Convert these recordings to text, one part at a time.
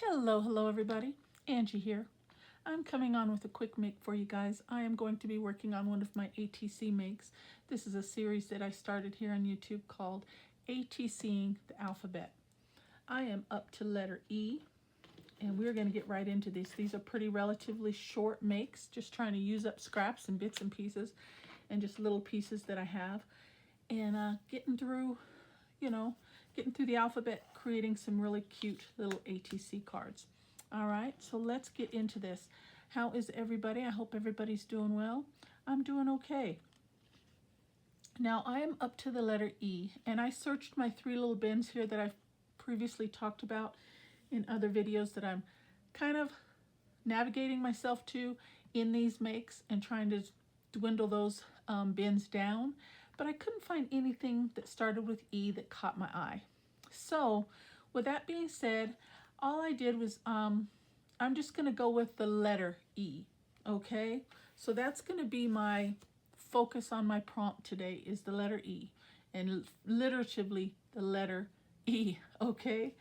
Hello everybody. Angie here. I'm coming on with a quick make for you guys. I am going to be working on one of my ATC makes. This is a series that I started here on YouTube called ATCing the alphabet. I am up to letter E, and we're going to get right into these. These are pretty relatively short makes, just trying to use up scraps and bits and pieces and just little pieces that I have. And getting through the alphabet, creating some really cute little ATC cards. All right, so let's get into this. How is everybody? I hope everybody's doing well. I'm doing okay. Now I am up to the letter E, and I searched my three little bins here that I've previously talked about in other videos that I'm kind of navigating myself to in these makes and trying to dwindle those bins down. But I couldn't find anything that started with E that caught my eye. So with that being said, all I did was I'm just going to go with the letter E, okay? So that's going to be my focus on my prompt today, is the letter E, and literatively the letter E, okay?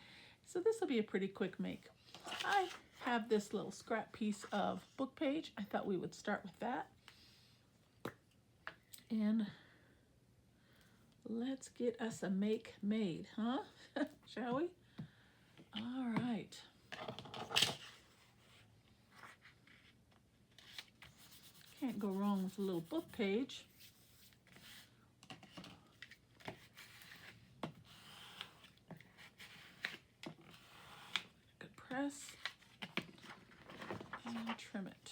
So this will be a pretty quick make. I have this little scrap piece of book page. I thought we would start with that. And let's get us a make made, huh? Shall we? All right. Can't go wrong with a little book page. Good press and trim it.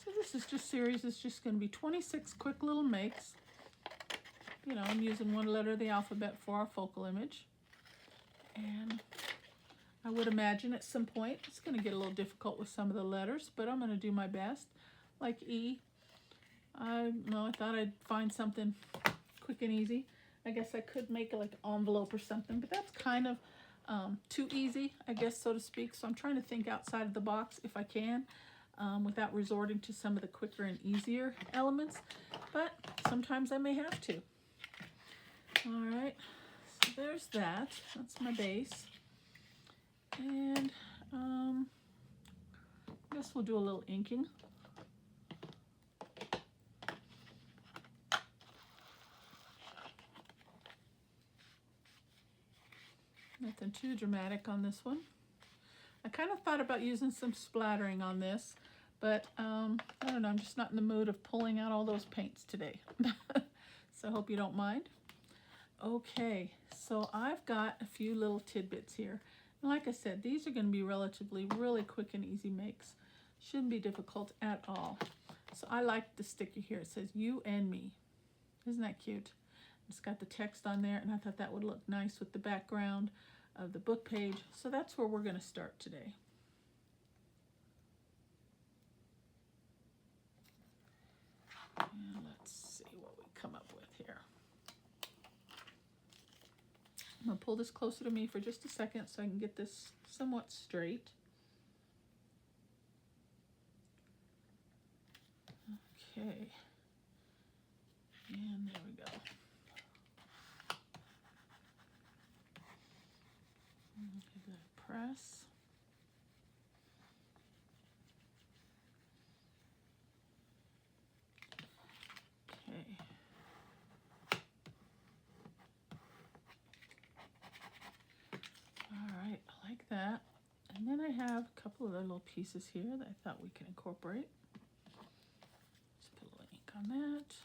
So this is just series. It's just going to be 26 quick little makes. You know, I'm using one letter of the alphabet for our focal image. And I would imagine at some point it's going to get a little difficult with some of the letters, but I'm going to do my best. Like E, I thought I'd find something quick and easy. I guess I could make like an envelope or something, but that's kind of too easy, I guess, so to speak. So I'm trying to think outside of the box if I can, without resorting to some of the quicker and easier elements, but sometimes I may have to. All right, so there's that. That's my base. And I guess we'll do a little inking. Nothing too dramatic on this one. I kind of thought about using some splattering on this, but I don't know, I'm just not in the mood of pulling out all those paints today. So I hope you don't mind. Okay, so I've got a few little tidbits here. And like I said, these are going to be really quick and easy makes. Shouldn't be difficult at all. So I like the sticker here. It says you and me. Isn't that cute? It's got the text on there, and I thought that would look nice with the background of the book page. So that's where we're going to start today. And let's see what we come up with here. I'm going to pull this closer to me for just a second so I can get this somewhat straight. Okay. And there we go. Give that a press. Okay. All right, I like that. And then I have a couple of other little pieces here that I thought we could incorporate. Just put a little ink on that.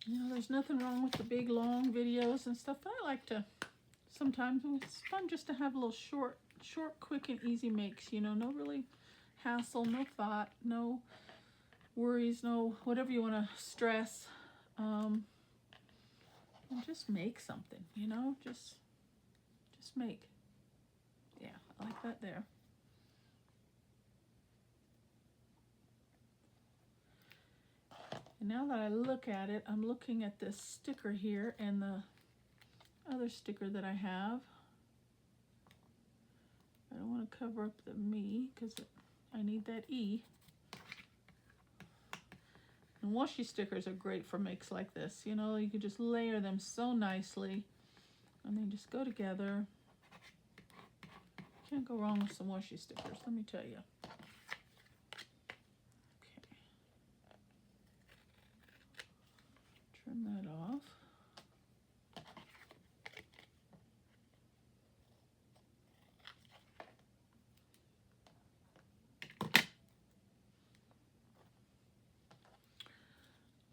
You know, there's nothing wrong with the big, long videos and stuff, but I like to, sometimes it's fun just to have a little short, quick, and easy makes, you know, no really hassle, no thought, no worries, no whatever you want to stress, and just make something, you know, just make. Yeah, I like that there. now that I look at it, I'm looking at this sticker here and the other sticker that I have. I don't want to cover up the me because I need that E. And washi stickers are great for makes like this. You know, you can just layer them so nicely and they just go together. Can't go wrong with some washi stickers, let me tell you. Okay. Trim that off.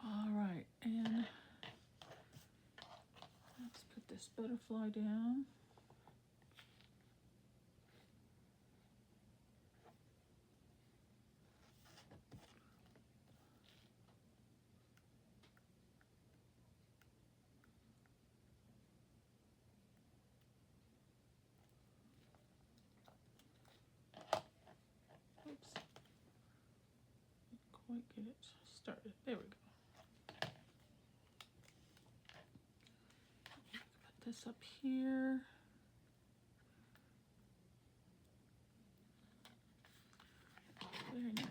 All right, and let's put this butterfly down. Oops, didn't quite get it started. There we go. Put this up here. Very nice.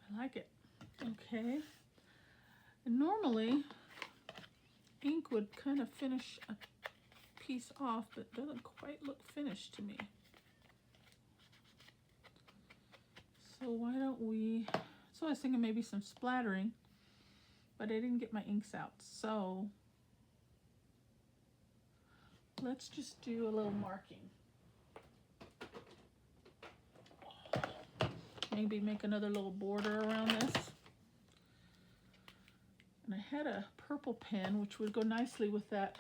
I like it. Okay. And normally, ink would kind of finish a piece off, but it doesn't quite look finished to me. So why don't we, so I was thinking maybe some splattering, but I didn't get my inks out. So let's just do a little marking. Maybe make another little border around this. And I had a purple pen, which would go nicely with that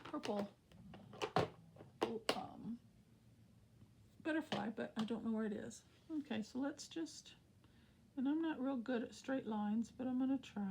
purple butterfly, but I don't know where it is. Okay, so let's just, and I'm not real good at straight lines, but I'm gonna try.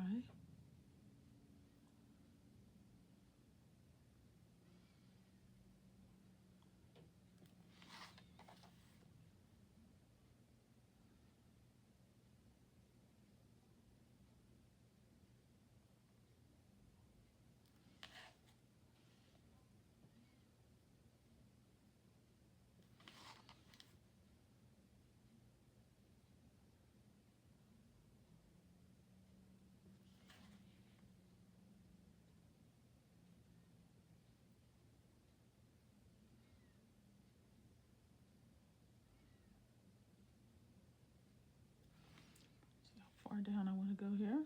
See how far down I want to go here.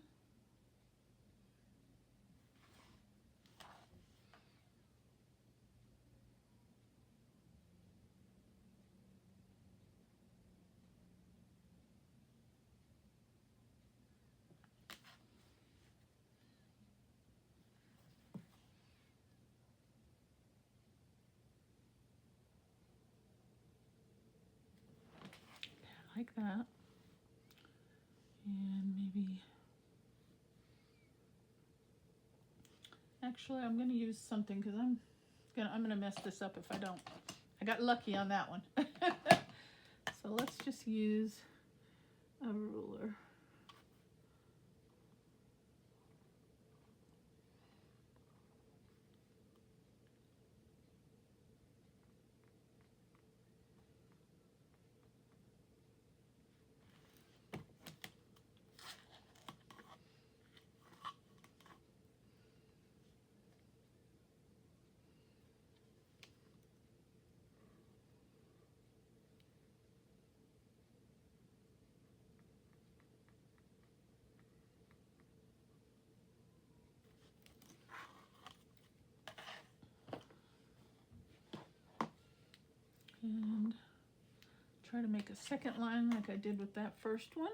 Like that. And maybe, actually I'm going to use something because I'm gonna mess this up if I don't. I got lucky on that one. So let's just use a ruler. And try to make a second line like I did with that first one.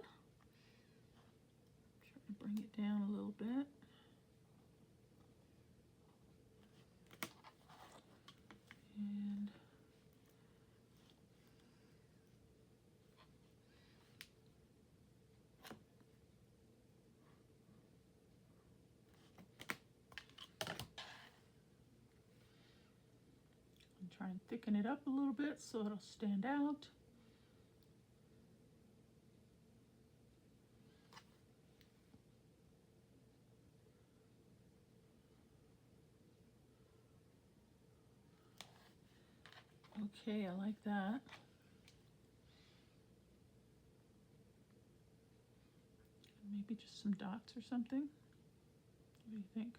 Try to bring it down a little bit. And Try and thicken it up a little bit so it'll stand out. Okay, I like that. Maybe just some dots or something. What do you think?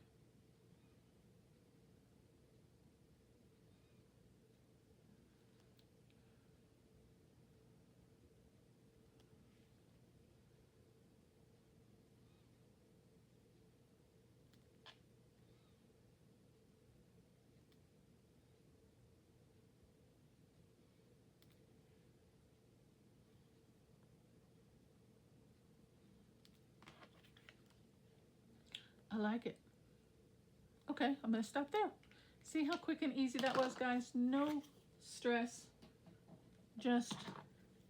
I like it. Okay, I'm going to stop there. See how quick and easy that was, guys? No stress. Just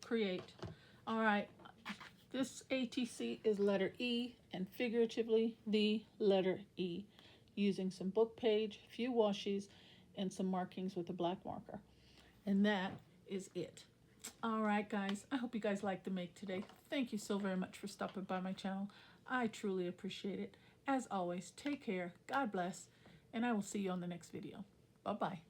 create. All right. This ATC is letter E, and figuratively the letter E, using some book page, a few washes, and some markings with a black marker. And that is it. All right, guys. I hope you guys liked the make today. Thank you so very much for stopping by my channel. I truly appreciate it. As always, take care, God bless, and I will see you on the next video. Bye-bye.